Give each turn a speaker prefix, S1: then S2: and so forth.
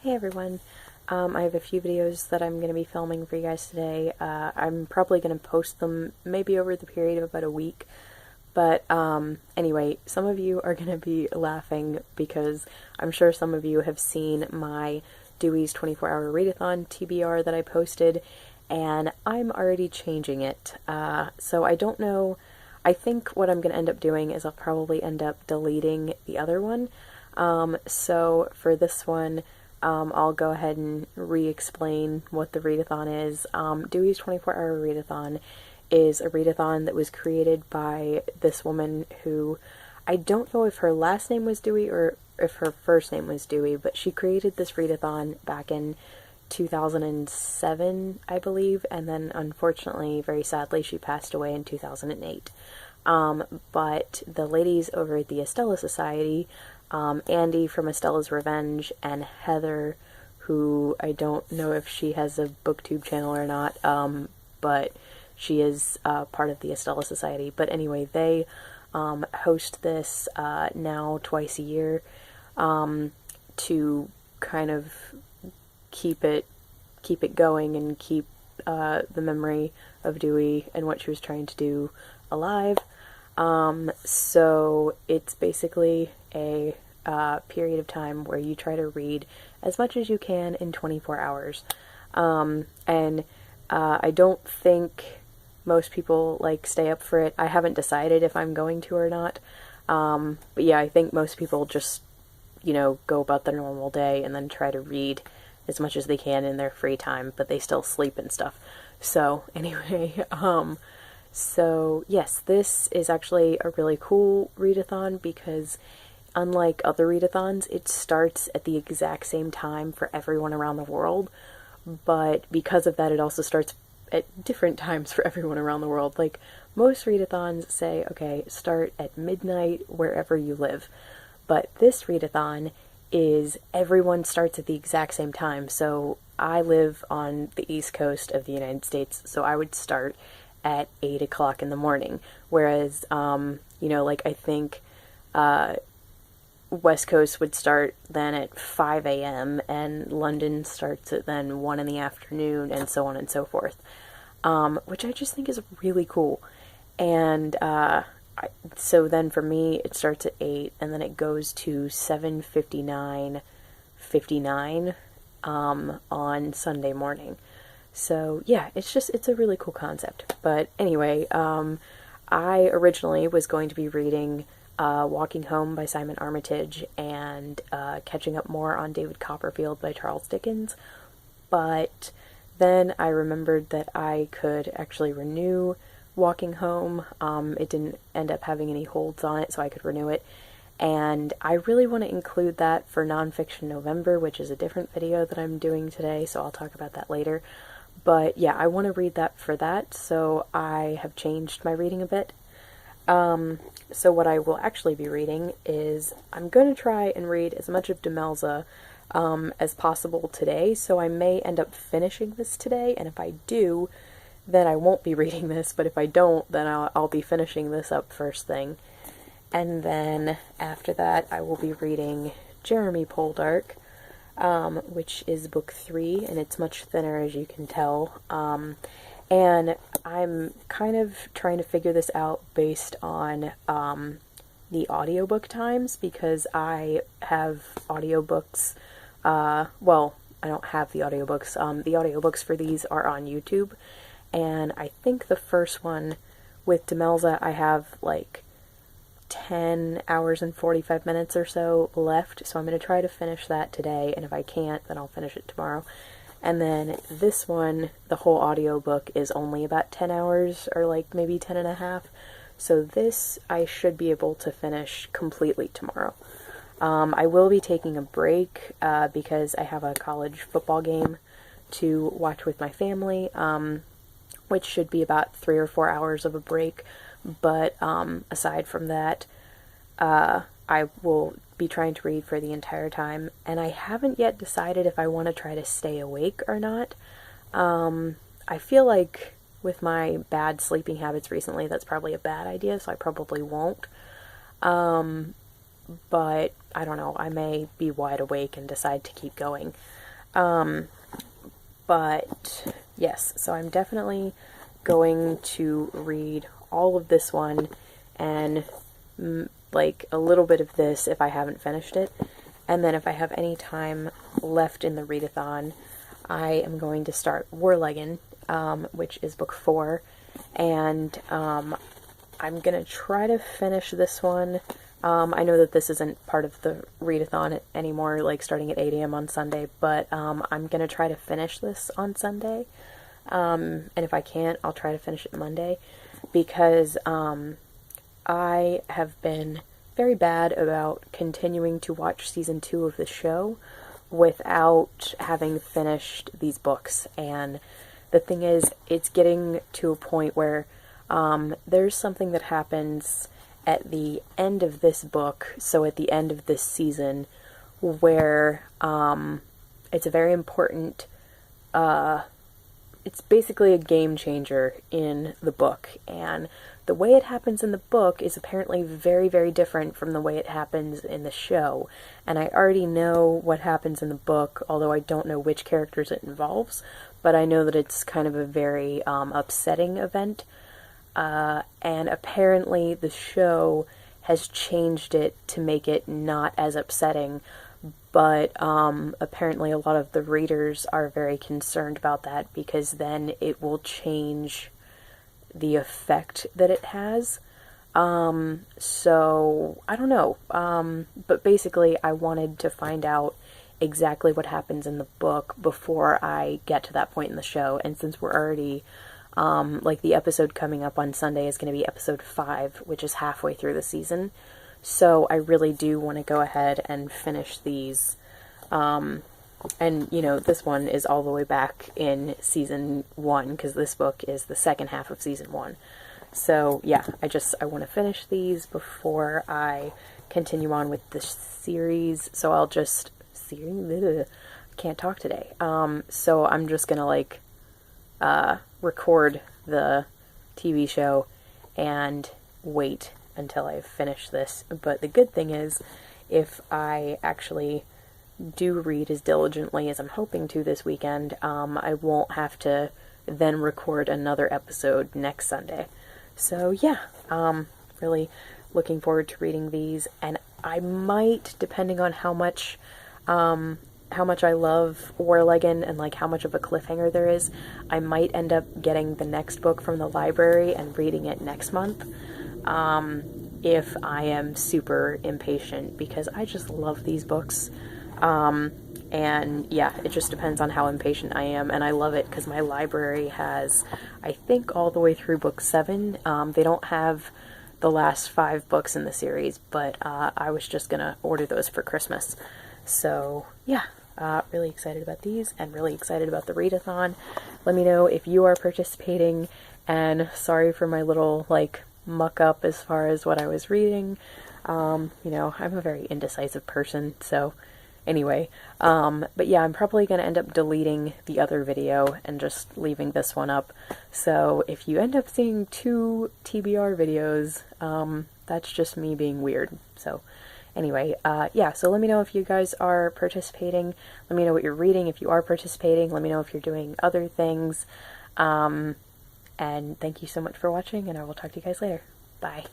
S1: Hey everyone, I have a few videos that I'm going to be filming for you guys today. I'm probably going to post them maybe over the period of about a week, but anyway, some of you are going to be laughing because I'm sure some of you have seen my Dewey's 24-hour readathon TBR that I posted, and I'm already changing it. So I don't know, I think what I'm going to end up doing is I'll probably end up deleting the other one. So for this one, I'll go ahead and re-explain what the readathon is. Dewey's 24-hour readathon is a readathon that was created by this woman who, I don't know if her last name was Dewey or if her first name was Dewey, but she created this readathon back in 2007, I believe, and then unfortunately, very sadly, she passed away in 2008. But the ladies over at the Estella Society, Andi from Estella'sRevenge, and Heather, who I don't know if she has a booktube channel or not, but she is part of the Estella Society. But anyway, they host this now twice a year to kind of keep it going and keep the memory of Dewey and what she was trying to do alive. So it's basically a period of time where you try to read as much as you can in 24 hours. And I don't think most people like stay up for it. I haven't decided if I'm going to or not. But yeah, I think most people just, go about their normal day and then try to read as much as they can in their free time, but they still sleep and stuff. So anyway, so yes, this is actually a really cool readathon because unlike other readathons, it starts at the exact same time for everyone around the world, but because of that, it also starts at different times for everyone around the world. Like, most readathons say, okay, start at midnight wherever you live, but this readathon is everyone starts at the exact same time. So I live on the East Coast of the United States, so I would start at 8 o'clock in the morning, whereas, I think West Coast would start then at 5 a.m. and London starts at then 1 in the afternoon, and so on and so forth, which I just think is really cool. And so then for me, it starts at 8, and then it goes to 7:59 on Sunday morning. So yeah, it's a really cool concept. But anyway, I originally was going to be reading Walking Home by Simon Armitage and Catching Up More on David Copperfield by Charles Dickens, but then I remembered that I could actually renew Walking Home. It didn't end up having any holds on it, so I could renew it. And I really want to include that for Nonfiction November, which is a different video that I'm doing today, so I'll talk about that later. But yeah, I want to read that for that, so I have changed my reading a bit. So what I will actually be reading is, I'm going to try and read as much of Demelza as possible today, so I may end up finishing this today, and if I do, then I won't be reading this, but if I don't, then I'll be finishing this up first thing. And then after that, I will be reading Jeremy Poldark, which is book 3, and it's much thinner, as you can tell. And I'm kind of trying to figure this out based on the audiobook times, because I have audiobooks, well, I don't have the audiobooks. The audiobooks for these are on YouTube, and I think the first one with Demelza, I have like 10 hours and 45 minutes or so left, so I'm going to try to finish that today, and if I can't, then I'll finish it tomorrow. And then this one, the whole audiobook is only about 10 hours, or like maybe 10 and a half, so this I should be able to finish completely tomorrow. I will be taking a break because I have a college football game to watch with my family, which should be about 3 or 4 hours of a break. But aside from that, I will be trying to read for the entire time, and I haven't yet decided if I want to try to stay awake or not. I feel like with my bad sleeping habits recently, that's probably a bad idea, so I probably won't. but I don't know, I may be wide awake and decide to keep going. But yes, so I'm definitely going to read all of this one and like a little bit of this if I haven't finished it. And then if I have any time left in the readathon, I am going to start Warleggin, which is book 4. And I'm going to try to finish this one. I know that this isn't part of the readathon anymore, like starting at 8 a.m. on Sunday, but I'm going to try to finish this on Sunday. And if I can't, I'll try to finish it Monday, because I have been very bad about continuing to watch season 2 of the show without having finished these books. And the thing is, it's getting to a point where there's something that happens at the end of this book, so at the end of this season, where it's a very important, it's basically a game changer in the book, and the way it happens in the book is apparently very, very different from the way it happens in the show. And I already know what happens in the book, although I don't know which characters it involves, but I know that it's kind of a very upsetting event. And apparently the show has changed it to make it not as upsetting, but apparently a lot of the readers are very concerned about that, because then it will change the effect that it has. So I don't know, but basically I wanted to find out exactly what happens in the book before I get to that point in the show. And since we're already like the episode coming up on Sunday is going to be episode 5, which is halfway through the season, so I really do want to go ahead and finish these. And, you know, this one is all the way back in season 1, because this book is the second half of season 1. So, yeah, I want to finish these before I continue on with the series. So I'll just, can't talk today. So I'm just gonna, like, record the TV show and wait until I finish this. But the good thing is, if I actually do read as diligently as I'm hoping to this weekend, I won't have to then record another episode next Sunday. So yeah, really looking forward to reading these, and I might, depending on how much I love Warleggin and like how much of a cliffhanger there is, I might end up getting the next book from the library and reading it next month, if I am super impatient, because I just love these books. And yeah, it just depends on how impatient I am, and I love it because my library has, I think, all the way through book 7. They don't have the last 5 books in the series, but I was just gonna order those for Christmas. So yeah, really excited about these, and really excited about the readathon. Let me know if you are participating, and sorry for my little, like, muck up as far as what I was reading. You know, I'm a very indecisive person, so anyway, but yeah, I'm probably going to end up deleting the other video and just leaving this one up. So if you end up seeing 2 TBR videos, that's just me being weird. So anyway, yeah, so let me know if you guys are participating. Let me know what you're reading if you are participating. Let me know if you're doing other things. And thank you so much for watching, and I will talk to you guys later. Bye.